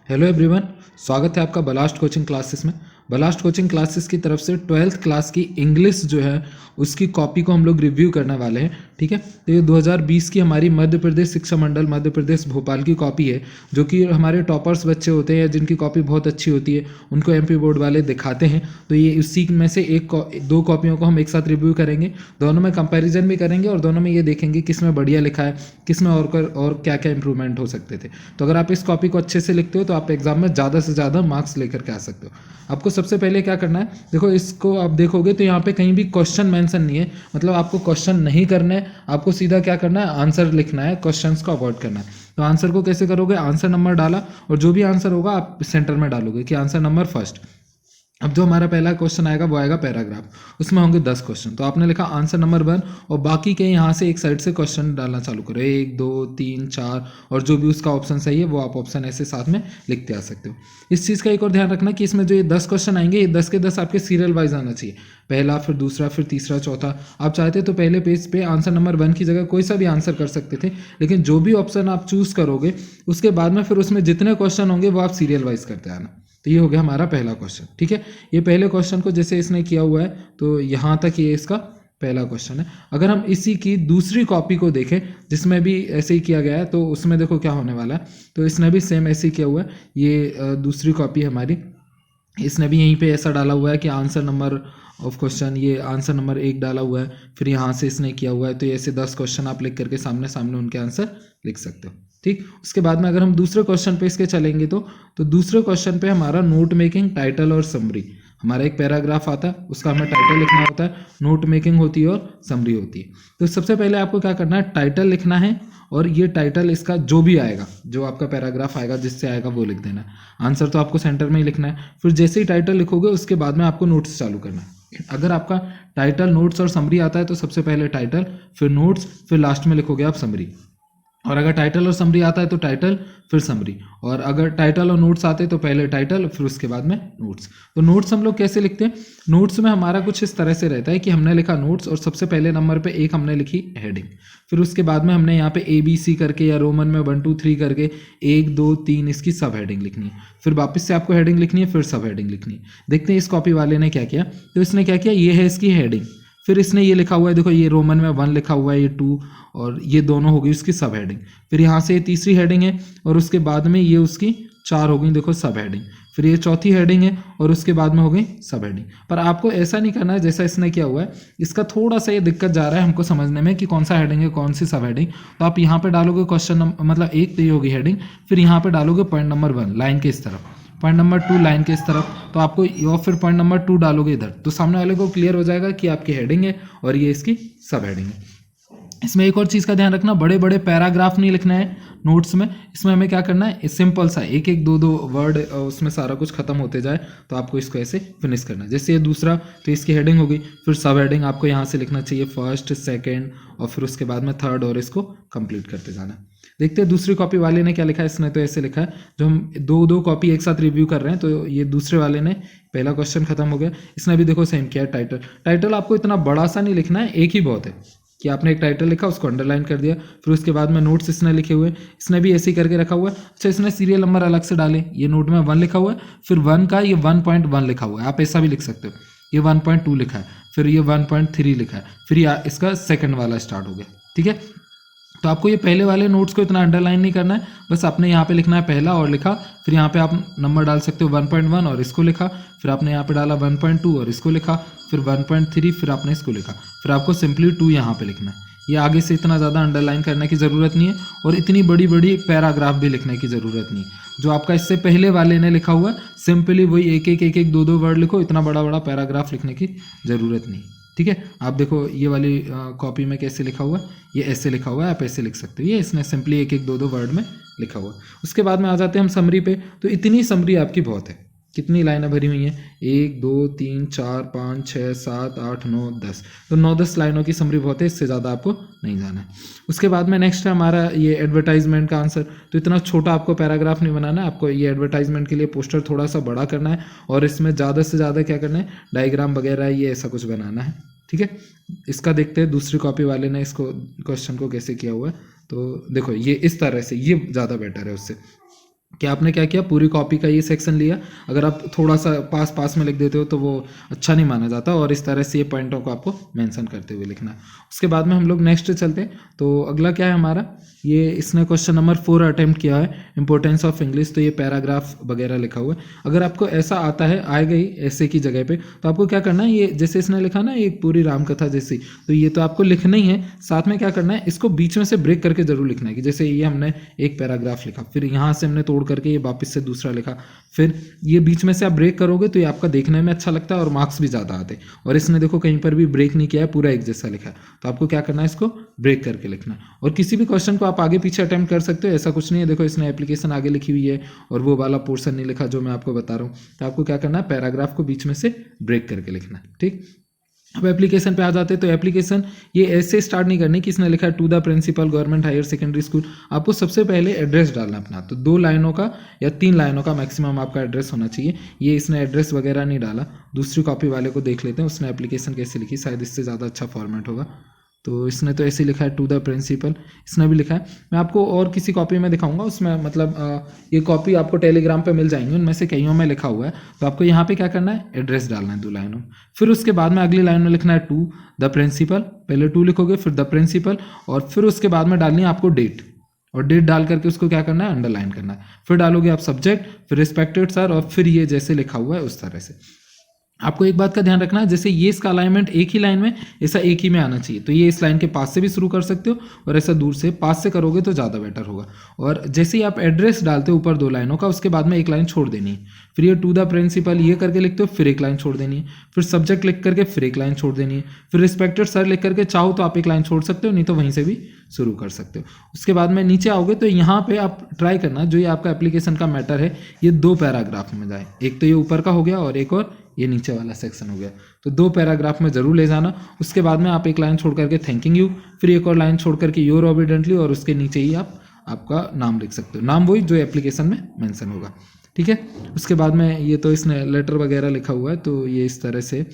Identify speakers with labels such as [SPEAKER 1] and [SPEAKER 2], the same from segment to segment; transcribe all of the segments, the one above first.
[SPEAKER 1] Hello everyone, स्वागत है आपका बलास्ट कोचिंग क्लासेस में। बलास्ट कोचिंग क्लासेस की तरफ से 12th क्लास की इंग्लिश जो है उसकी कॉपी को हम लोग रिव्यू करने वाले हैं। ठीक है, तो ये 2020 की हमारी मध्य प्रदेश शिक्षा मंडल मध्य प्रदेश भोपाल की कॉपी है, जो कि हमारे टॉपर्स बच्चे होते हैं जिनकी कॉपी बहुत अच्छी होती है, उनको एमपी बोर्ड वाले दिखाते हैं। तो ये उसी में से दो कॉपियों को हम एक साथ रिव्यू करेंगे, दोनों में कंपैरिजन भी करेंगे और दोनों में ये देखेंगे किस में बढ़िया लिखा है, किस में और क्या क्या इंप्रूवमेंट हो सकते थे। तो अगर आप इस कॉपी को अच्छे से लिखते हो तो आप एग्जाम में ज़्यादा से ज़्यादा मार्क्स लेकर के आ सकते हो। आपको सबसे पहले क्या करना है, देखो इसको आप देखोगे तो यहाँ पे कहीं भी क्वेश्चन मेंशन नहीं है, मतलब आपको क्वेश्चन नहीं करना है, आपको सीधा क्या करना है, आंसर लिखना है, क्वेश्चंस को अवॉइड करना है। तो आंसर को कैसे करोगे, आंसर नंबर डाला और जो भी आंसर होगा आप सेंटर में डालोगे कि आंसर नंबर फर्स्ट। अब जो हमारा पहला क्वेश्चन आएगा वो आएगा पैराग्राफ, उसमें होंगे 10 क्वेश्चन। तो आपने लिखा आंसर नंबर 1 और बाकी के यहाँ से एक साइड से क्वेश्चन डालना चालू करो, 1 2 3 4 और जो भी उसका ऑप्शन सही है वो आप ऑप्शन ऐसे साथ में लिखते आ सकते हो। इस चीज़ का एक और ध्यान रखना कि इसमें जो ये 10 क्वेश्चन आएंगे ये 10 के 10 आपके सीरियल वाइज आना चाहिए, पहला फिर दूसरा फिर तीसरा चौथा। आप चाहते तो पहले पेज पे आंसर नंबर 1 की जगह कोई सा भी आंसर कर सकते थे, लेकिन जो भी ऑप्शन आप चूज करोगे उसके बाद में फिर उसमें जितने क्वेश्चन होंगे वो आप सीरियल वाइज करते आना। तो ये हो गया हमारा पहला क्वेश्चन। ठीक है, ये पहले क्वेश्चन को जैसे इसने किया हुआ है तो यहाँ तक ये इसका पहला क्वेश्चन है। अगर हम इसी की दूसरी कॉपी को देखें जिसमें भी ऐसे ही किया गया है तो उसमें देखो क्या होने वाला है। तो इसने भी सेम ऐसे ही किया हुआ है, ये दूसरी कॉपी हमारी, इसने भी यहीं पे ऐसा डाला हुआ है कि आंसर नंबर ऑफ क्वेश्चन, ये आंसर नंबर 1 डाला हुआ है, फिर यहाँ से इसने किया हुआ है। तो ऐसे 10 क्वेश्चन आप लिख करके सामने सामने उनके आंसर लिख सकते हो। ठीक, उसके बाद में अगर हम दूसरे क्वेश्चन पे इसके चलेंगे तो दूसरे क्वेश्चन पे हमारा नोट मेकिंग, टाइटल और समरी, हमारा एक पैराग्राफ आता है उसका हमें टाइटल लिखना होता है, नोट मेकिंग होती है और समरी होती है। तो सबसे पहले आपको क्या करना है, टाइटल लिखना है और ये टाइटल इसका जो भी आएगा, जो आपका पैराग्राफ आएगा जिससे आएगा वो लिख देना है। आंसर तो आपको सेंटर में ही लिखना है। फिर जैसे ही टाइटल लिखोगे उसके बाद में आपको नोट्स चालू करना है। अगर आपका टाइटल, नोट्स और समरी आता है तो सबसे पहले टाइटल, फिर नोट्स, फिर लास्ट में लिखोगे आप समरी। और अगर टाइटल और समरी आता है तो टाइटल फिर समरी, और अगर टाइटल और नोट्स आते हैं तो पहले टाइटल फिर उसके बाद में नोट्स। तो नोट्स हम लोग कैसे लिखते हैं, नोट्स में हमारा कुछ इस तरह से रहता है कि हमने लिखा नोट्स और सबसे पहले नंबर पे एक हमने लिखी हेडिंग, फिर उसके बाद में हमने यहाँ पे ABC करके या रोमन में 1 2 3 करके 1 2 3 इसकी सब हेडिंग लिखनी है, फिर वापस से आपको हेडिंग लिखनी है, फिर सब हेडिंग लिखनी है। देखते हैं इस कॉपी वाले ने क्या किया। तो इसने क्या किया, ये है इसकी हेडिंग, फिर इसने ये लिखा हुआ है, देखो ये रोमन में 1 लिखा हुआ है, ये 2 और ये दोनों हो गई उसकी सब हेडिंग। फिर यहाँ से ये तीसरी हेडिंग है और उसके बाद में ये उसकी 4 हो गई, देखो सब हेडिंग। फिर ये चौथी हेडिंग है और उसके बाद में हो गई सब हेडिंग। पर आपको ऐसा नहीं करना है जैसा इसने किया हुआ है, इसका थोड़ा सा ये दिक्कत जा रहा है हमको समझने में कि कौन सा हेडिंग है कौन सी सब हेडिंग। तो आप यहाँ पे डालोगे क्वेश्चन मतलब 1 तो ये होगी हेडिंग, फिर यहाँ पे डालोगे पॉइंट नंबर 1 लाइन के इस तरफ, पॉइंट नंबर 2 लाइन के इस तरफ, तो आपको और फिर पॉइंट नंबर 2 डालोगे इधर, तो सामने वाले को क्लियर हो जाएगा कि आपकी हेडिंग है और ये इसकी सब हेडिंग है। इसमें एक और चीज़ का ध्यान रखना, बड़े बड़े पैराग्राफ नहीं लिखना है नोट्स में। इसमें हमें क्या करना है, सिंपल सा 1 1 2 2 वर्ड उसमें सारा कुछ खत्म होते जाए, तो आपको इसको ऐसे फिनिश करना है। जैसे ये दूसरा, तो इसकी हेडिंग हो गई, फिर सब हेडिंग आपको यहाँ से लिखना चाहिए, फर्स्ट सेकेंड और फिर उसके बाद में थर्ड, और इसको कंप्लीट करते जाना। देखते हैं दूसरी कॉपी वाले ने क्या लिखा है। इसने तो ऐसे लिखा है, जो हम दो कॉपी एक साथ रिव्यू कर रहे हैं, तो ये दूसरे वाले ने पहला क्वेश्चन खत्म हो गया, इसने भी देखो सेम किया है। टाइटल, टाइटल आपको इतना बड़ा सा नहीं लिखना है, एक ही बहुत है कि आपने एक टाइटल लिखा उसको अंडरलाइन कर दिया, फिर उसके बाद में नोट्स इसने लिखे हुए, इसने भी ऐसे ही करके रखा हुआ है। अच्छा, इसने सीरियल नंबर अलग से डाले, ये नोट में 1 लिखा हुआ है, फिर 1 का ये 1.1 लिखा हुआ है, आप ऐसा भी लिख सकते हो, ये 1.2 लिखा है, फिर ये 1.3 लिखा है, फिर इसका सेकंड वाला स्टार्ट हो गया। ठीक है, तो आपको ये पहले वाले नोट्स को इतना अंडरलाइन नहीं करना है, बस आपने यहाँ पे लिखना है पहला और लिखा, फिर यहाँ पे आप नंबर डाल सकते हो 1.1 और इसको लिखा, फिर आपने यहाँ पे डाला 1.2 और इसको लिखा, फिर 1.3 फिर आपने इसको लिखा, फिर आपको सिंपली 2 यहाँ पे लिखना है। ये आगे से इतना ज़्यादा अंडरलाइन करने की ज़रूरत नहीं है और इतनी बड़ी बड़ी पैराग्राफ भी लिखने की ज़रूरत नहीं है। जो आपका इससे पहले वाले ने लिखा हुआ है सिंपली वही एक एक 2 2 वर्ड लिखो, इतना बड़ा बड़ा पैराग्राफ लिखने की ज़रूरत नहीं। ठीक है, आप देखो ये वाली कॉपी में कैसे लिखा हुआ है, ये ऐसे लिखा हुआ है, आप ऐसे लिख सकते हो, ये इसने सिंपली एक 2 2 वर्ड में लिखा हुआ है। उसके बाद में आ जाते हैं हम समरी पे। तो इतनी समरी आपकी बहुत है, कितनी लाइनें भरी हुई हैं, 1 2 3 4 5 6 7 8 9 10, तो 9-10 लाइनों की समरी बहुत है, इससे ज़्यादा आपको नहीं जाना है। उसके बाद में नेक्स्ट है हमारा ये एडवर्टाइजमेंट का आंसर। तो इतना छोटा आपको पैराग्राफ नहीं बनाना है, आपको ये एडवर्टाइजमेंट के लिए पोस्टर थोड़ा सा बड़ा करना है और इसमें ज़्यादा से ज़्यादा क्या करना है, डायग्राम वगैरह ये ऐसा कुछ बनाना है। ठीक है, इसका देखते हैं दूसरी कॉपी वाले ने इसको क्वेश्चन को कैसे किया हुआ है। तो देखो ये इस तरह से, ये ज़्यादा बेटर है उससे। कि आपने क्या किया, पूरी कॉपी का ये सेक्शन लिया। अगर आप थोड़ा सा पास पास में लिख देते हो तो वो अच्छा नहीं माना जाता, और इस तरह से ये पॉइंटों को आपको मेंशन करते हुए लिखना है। उसके बाद में हम लोग नेक्स्ट चलते हैं। तो अगला क्या है हमारा, ये इसने क्वेश्चन नंबर 4 अटेम्प्ट किया है, इंपॉर्टेंस ऑफ इंग्लिश। तो ये पैराग्राफ वगैरह लिखा हुआ है। अगर आपको ऐसा आता है, आएगा ही ऐसे की जगह पे, तो आपको क्या करना है, ये जैसे इसने लिखा ना एक पूरी रामकथा जैसी, तो ये तो आपको लिखना ही है। साथ में क्या करना है, इसको बीच में से ब्रेक करके जरूर लिखना है। कि जैसे ये हमने एक पैराग्राफ लिखा, फिर यहाँ से हमने तोड़ करके ये वापस से दूसरा लिखा, फिर ये बीच में से आप ब्रेक करोगे तो ये आपका देखने में अच्छा लगता है और मार्क्स भी ज़्यादा आते हैं। और इसने देखो कहीं पर भी ब्रेक नहीं किया है, पूरा एक जैसा लिखा है। तो आपको क्या करना है, इसको ब्रेक करके लिखना है। और किसी भी क्वेश्चन को आप आगे पीछे अटेम्प्ट कर सकते हो, ऐसा कुछ नहीं है। देखो इसने एप्लीकेशन आगे लिखी हुई है और वो वाला पोर्शन नहीं लिखा जो मैं आपको बता रहा हूँ। तो आपको क्या करना है, पैराग्राफ को बीच में से ब्रेक करके लिखना है। ठीक, अब एप्लीकेशन पे आ जाते हैं। तो एप्लीकेशन ये ऐसे स्टार्ट नहीं करनी कि इसने लिखा है to the principal government higher secondary school. आपको सबसे पहले एड्रेस डालना अपना। तो 2 लाइनों का या 3 लाइनों का मैक्सिमम आपका एड्रेस होना चाहिए। ये इसने एड्रेस वगैरह नहीं डाला। दूसरी कॉपी वाले को देख लेते हैं उसने एप्लीकेशन कैसे लिखी, शायद इससे ज़्यादा अच्छा फॉर्मेट होगा। तो इसने तो ऐसे लिखा है टू द प्रिंसिपल, इसने भी लिखा है। मैं आपको और किसी कॉपी में दिखाऊंगा, उसमें मतलब ये कॉपी आपको टेलीग्राम पे मिल जाएंगी, उनमें से कईयों में लिखा हुआ है। तो आपको यहाँ पे क्या करना है, एड्रेस डालना है 2 लाइनों। फिर उसके बाद में अगली लाइन में लिखना है टू द प्रिंसिपल, पहले 2 लिखोगे फिर द प्रिंसिपल, और फिर उसके बाद में डालनी है आपको डेट, और डेट डाल करके उसको क्या करना है, अंडरलाइन करना है। फिर डालोगे आप सब्जेक्ट, फिर रिस्पेक्टेड सर, और फिर ये जैसे लिखा हुआ है उस तरह से। आपको एक बात का ध्यान रखना है, जैसे ये इसका अलाइनमेंट एक ही लाइन में, ऐसा एक ही में आना चाहिए। तो ये इस लाइन के पास से भी शुरू कर सकते हो, और ऐसा दूर से पास से करोगे तो ज़्यादा बेटर होगा। और जैसे ही आप एड्रेस डालते हो ऊपर 2 लाइनों का, उसके बाद में एक लाइन छोड़ देनी है। फिर ये टू द प्रिंसिपल ये करके लिखते हो, फिर एक लाइन छोड़ देनी है। फिर सब्जेक्ट लिख करके फिर एक लाइन छोड़ देनी है। फिर रिस्पेक्टेड सर लिख करके चाहो तो आप एक लाइन छोड़ सकते हो, नहीं तो वहीं से भी शुरू कर सकते हो। उसके बाद में नीचे आओगे तो यहाँ पे आप ट्राई करना, जो ये आपका एप्लीकेशन का मैटर है ये 2 पैराग्राफ में जाए। एक तो ये ऊपर का हो गया और एक और ये नीचे वाला सेक्शन हो गया। तो 2 पैराग्राफ में जरूर ले जाना। उसके बाद में आप एक लाइन छोड़ करके थैंकिंग यू, फिर एक और लाइन छोड़ करके योर ओबीडेंटली, और उसके नीचे ही आप आपका नाम लिख सकते हो। नाम वही जो एप्लीकेशन में मेंशन होगा। ठीक है, उसके बाद में ये तो इसने लेटर वगैरह लिखा हुआ है, तो ये इस तरह से।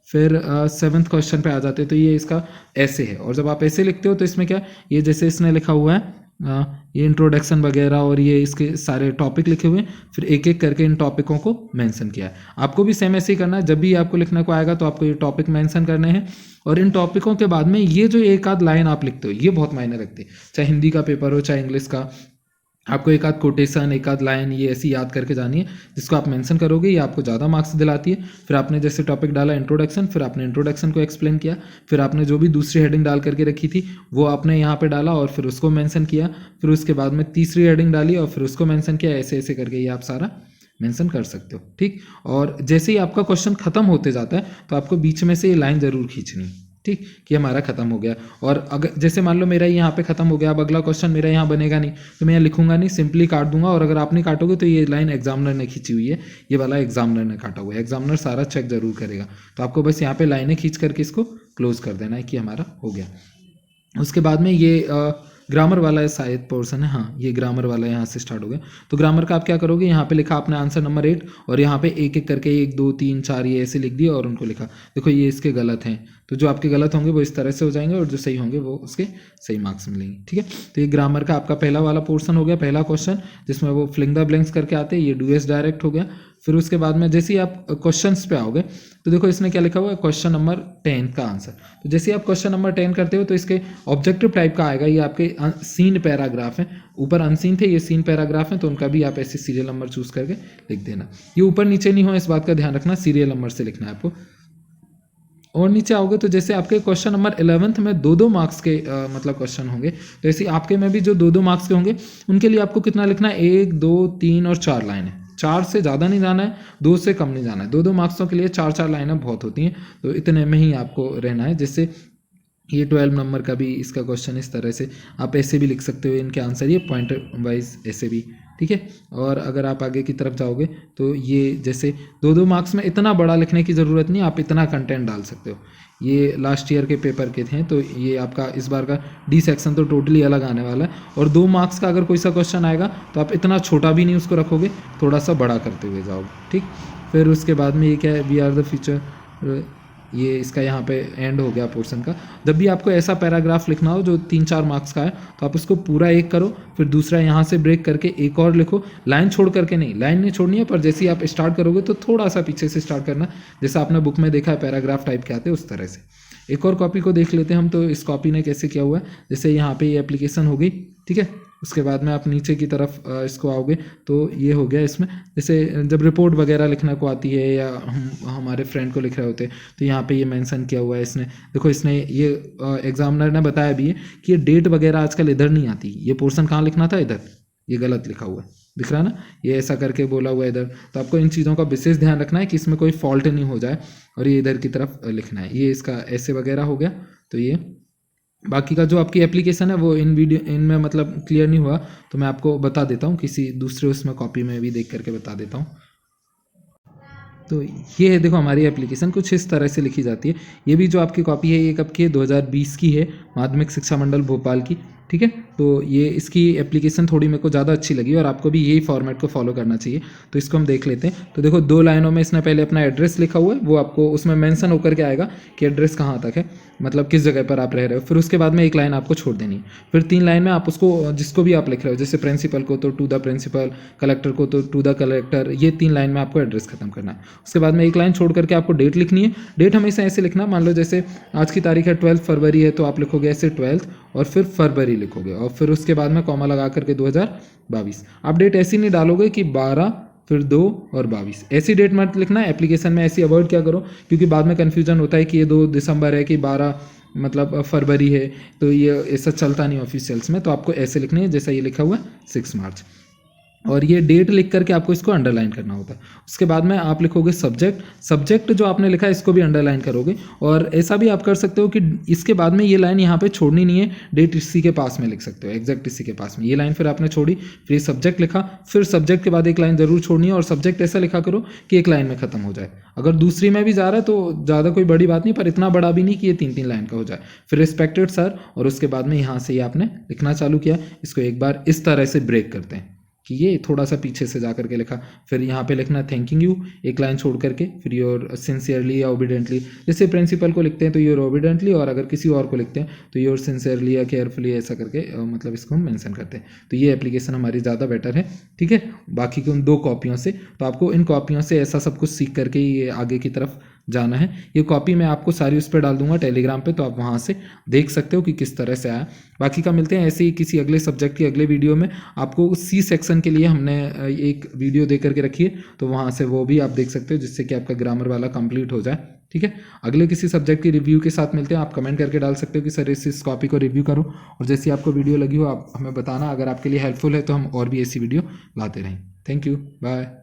[SPEAKER 1] फिर 7th क्वेश्चन पे आ जाते हैं। तो ये इसका ऐसे है, और जब आप ऐसे लिखते हो तो इसमें क्या, ये जैसे इसने लिखा हुआ है ये इंट्रोडक्शन वगैरह और ये इसके सारे टॉपिक लिखे हुए हैं, फिर एक एक करके इन टॉपिकों को मेंशन किया है। आपको भी सेम ऐसे ही करना है। जब भी आपको लिखने को आएगा तो आपको ये टॉपिक मेंशन करने हैं, और इन टॉपिकों के बाद में ये जो एक आध लाइन आप लिखते हो ये बहुत मायने रखती है। चाहे हिंदी का पेपर हो चाहे इंग्लिश का, आपको एक आध कोटेशन एक आध लाइन ये ऐसी याद करके जानी है, जिसको आप मेंशन करोगे ये आपको ज़्यादा मार्क्स दिलाती है। फिर आपने जैसे टॉपिक डाला इंट्रोडक्शन, फिर आपने इंट्रोडक्शन को एक्सप्लेन किया, फिर आपने जो भी दूसरी हेडिंग डाल करके रखी थी वो आपने यहाँ पे डाला और फिर उसको मेंशन किया। फिर उसके बाद में तीसरी हेडिंग डाली और फिर उसको मेंशन किया। ऐसे ऐसे करके ये आप सारा मेंशन कर सकते हो। ठीक, और जैसे ही आपका क्वेश्चन खत्म होते जाता है तो आपको बीच में से ये लाइन ज़रूर खींचनी, ठीक, कि हमारा खत्म हो गया। और अगर जैसे मान लो मेरा यहाँ पे खत्म हो गया, अब अगला क्वेश्चन मेरा यहाँ बनेगा नहीं, तो मैं यहाँ लिखूंगा नहीं, सिंपली काट दूंगा। और अगर आप नहीं काटोगे तो ये लाइन एग्जामिनर ने खींची हुई है, ये वाला एग्जामिनर ने काटा हुआ है। एग्जामिनर सारा चेक जरूर करेगा, तो आपको बस यहाँ पे लाइनें खींच करके इसको क्लोज कर देना है कि हमारा हो गया। उसके बाद में ये ग्रामर वाला शायद पोर्शन है, हाँ ये ग्रामर वाला यहाँ से स्टार्ट हो गया। तो ग्रामर का आप क्या करोगे, यहाँ पे लिखा आपने आंसर नंबर 8 और यहाँ पे एक एक करके 1 2 3 4 ये ऐसे लिख दिए और उनको लिखा। देखो ये इसके गलत हैं, तो जो आपके गलत होंगे वो इस तरह से हो जाएंगे और जो सही होंगे वो उसके सही मार्क्स मिलेंगे। ठीक है, तो ये ग्रामर का आपका पहला वाला पोर्शन हो गया, पहला क्वेश्चन जिसमें वो फिलिंग द ब्लैंक्स करके आते हैं, ये डू एस डायरेक्ट हो गया। फिर उसके बाद में जैसे ही आप क्वेश्चंस पे आओगे तो देखो इसने क्या लिखा हुआ है, क्वेश्चन नंबर 10 का आंसर। तो जैसे ही आप क्वेश्चन नंबर 10 करते हो तो इसके ऑब्जेक्टिव टाइप का आएगा, ये आपके सीन पैराग्राफ है, ऊपर अनसीन थे ये सीन पैराग्राफ हैं, तो उनका भी आप ऐसे सीरियल नंबर चूज करके लिख देना। ये ऊपर नीचे नहीं हो, इस बात का ध्यान रखना, सीरियल नंबर से लिखना है आपको। और नीचे आओगे तो जैसे आपके क्वेश्चन नंबर 11th में 2-2 मार्क्स के मतलब क्वेश्चन होंगे, तो ऐसे आपके में भी जो 2-2 मार्क्स के होंगे उनके लिए आपको कितना लिखना है, 1 2 3 और 4 लाइनें। 4 से ज़्यादा नहीं जाना है, 2 से कम नहीं जाना है। 2-2 मार्क्सों के लिए 4-4 लाइनें बहुत होती हैं, तो इतने में ही आपको रहना है। जिससे ये 12 नंबर का भी इसका क्वेश्चन इस तरह से आप ऐसे भी लिख सकते हो, इनके आंसर ये पॉइंट वाइज ऐसे भी, ठीक है। और अगर आप आगे की तरफ जाओगे तो ये जैसे 2-2 मार्क्स में इतना बड़ा लिखने की ज़रूरत नहीं, आप इतना कंटेंट डाल सकते हो। ये लास्ट ईयर के पेपर के थे, तो ये आपका इस बार का डी सेक्शन तो टोटली अलग आने वाला है। और 2 मार्क्स का अगर कोई सा क्वेश्चन आएगा तो आप इतना छोटा भी नहीं उसको रखोगे, थोड़ा सा बड़ा करते हुए जाओगे, ठीक। फिर उसके बाद में ये क्या है, वी आर द फ्यूचर, ये इसका यहाँ पे एंड हो गया पोर्शन का। जब भी आपको ऐसा पैराग्राफ लिखना हो जो 3-4 मार्क्स का है तो आप उसको पूरा एक करो, फिर दूसरा यहाँ से ब्रेक करके एक और लिखो। लाइन छोड़ करके नहीं, लाइन नहीं छोड़नी है, पर जैसे ही आप स्टार्ट करोगे तो थोड़ा सा पीछे से स्टार्ट करना, जैसा आपने बुक में देखा है पैराग्राफ टाइप के आते हैं उस तरह से। एक और कॉपी को देख लेते हैं हम, तो इस कॉपी ने कैसे किया हुआ है। जैसे यहाँ पे ये एप्लीकेशन हो गई, ठीक है। उसके बाद में आप नीचे की तरफ इसको आओगे तो ये हो गया। इसमें जैसे जब रिपोर्ट वगैरह लिखना को आती है या हम हमारे फ्रेंड को लिख रहे होते हैं तो यहाँ पे ये मेंशन किया हुआ है इसने। देखो इसने ये एग्जामिनर ने बताया भी है कि ये डेट वगैरह आजकल इधर नहीं आती, ये पोर्शन कहाँ लिखना था, इधर, ये गलत लिखा हुआ है, दिख रहा है ना, ये ऐसा करके बोला हुआ है इधर। तो आपको इन चीज़ों का विशेष ध्यान रखना है कि इसमें कोई फॉल्ट नहीं हो जाए, और ये इधर की तरफ लिखना है। ये इसका ऐसे वगैरह हो गया। तो ये बाकी का जो आपकी एप्लीकेशन है वो इनमें मतलब क्लियर नहीं हुआ तो मैं आपको बता देता हूँ, किसी दूसरे उसमें कॉपी में भी देख करके बता देता हूँ। तो ये है, देखो हमारी एप्लीकेशन कुछ इस तरह से लिखी जाती है। ये भी जो आपकी कॉपी है ये कब की है, 2020 की है, माध्यमिक शिक्षा मंडल भोपाल की, ठीक है। तो ये इसकी एप्लीकेशन थोड़ी मेरे को ज़्यादा अच्छी लगी और आपको भी यही फॉर्मेट को फॉलो करना चाहिए। तो इसको हम देख लेते हैं। तो देखो 2 लाइनों में इसने पहले अपना एड्रेस लिखा हुआ है, वो आपको उसमें मेंशन होकर के आएगा कि एड्रेस कहाँ तक है, मतलब किस जगह पर आप रह रहे हो। फिर उसके बाद में एक लाइन आपको छोड़ देनी है। फिर 3 लाइन में आप उसको जिसको भी आप लिख रहे हो, जैसे प्रिंसिपल को तो टू द प्रिंसिपल, कलेक्टर को तो टू द कलेक्टर, ये 3 लाइन में आपको एड्रेस खत्म करना है। उसके बाद में एक लाइन छोड़ करके आपको डेट लिखनी है। डेट हमेशा ऐसे लिखना, मान लो जैसे आज की तारीख है 12 फरवरी है तो आप लिखोगे ऐसे 12 और फिर फरवरी लिखोगे, और फिर उसके बाद में कॉमा लगा करके 2022। आप डेट ऐसी नहीं डालोगे कि 12 फिर 2 और 22, ऐसी डेट मत लिखना। एप्लीकेशन में ऐसी अवॉइड क्या करो, क्योंकि बाद में कन्फ्यूजन होता है कि ये 2 दिसंबर है कि 12 मतलब फरवरी है, तो ये ऐसा चलता नहीं ऑफिशियल्स में। तो आपको ऐसे लिखनी है जैसा ये लिखा हुआ है 6 मार्च, और ये डेट लिख करके आपको इसको अंडरलाइन करना होता है। उसके बाद में आप लिखोगे सब्जेक्ट जो आपने लिखा है इसको भी अंडरलाइन करोगे। और ऐसा भी आप कर सकते हो कि इसके बाद में ये लाइन यहाँ पे छोड़नी नहीं है, डेट इसी के पास में लिख सकते हो, एग्जैक्ट इसी के पास में। ये लाइन फिर आपने छोड़ी, फिर सब्जेक्ट लिखा, फिर सब्जेक्ट के बाद एक लाइन जरूर छोड़नी है, और सब्जेक्ट ऐसा लिखा करो कि एक लाइन में खत्म हो जाए। अगर दूसरी में भी जा रहा है तो ज़्यादा कोई बड़ी बात नहीं, पर इतना बड़ा भी नहीं कि ये 3-3 लाइन का हो जाए। फिर रिस्पेक्टेड सर, और उसके बाद में यहाँ से ये आपने लिखना चालू किया। इसको एक बार इस तरह से ब्रेक करते हैं कि ये थोड़ा सा पीछे से जा करके लिखा। फिर यहाँ पे लिखना थैंकिंग यू, एक लाइन छोड़ करके, फिर योर सिंसियरली या ओबिडेंटली। जैसे प्रिंसिपल को लिखते हैं तो योर ओबिडेंटली, और अगर किसी और को लिखते हैं तो योर सिंसियरली या केयरफुली, ऐसा करके मतलब इसको हम मेंशन करते हैं। तो ये एप्लीकेशन हमारी ज़्यादा बेटर है, ठीक है, बाकी के उन 2 कॉपियों से। तो आपको इन कॉपियों से ऐसा सब कुछ सीख करके ये आगे की तरफ जाना है। ये कॉपी मैं आपको सारी उस पर डाल दूंगा टेलीग्राम पे, तो आप वहाँ से देख सकते हो कि किस तरह से आया। बाकी का मिलते हैं ऐसे ही किसी अगले सब्जेक्ट की अगले वीडियो में। आपको सी सेक्शन के लिए हमने एक वीडियो दे करके रखी है, तो वहाँ से वो भी आप देख सकते हो, जिससे कि आपका ग्रामर वाला कंप्लीट हो जाए, ठीक है। अगले किसी सब्जेक्ट की रिव्यू के साथ मिलते हैं। आप कमेंट करके डाल सकते हो कि सर इस कॉपी को रिव्यू करो, और जैसी आपको वीडियो लगी हो आप हमें बताना। अगर आपके लिए हेल्पफुल है तो हम और भी ऐसी वीडियो लाते रहें। Thank you, bye.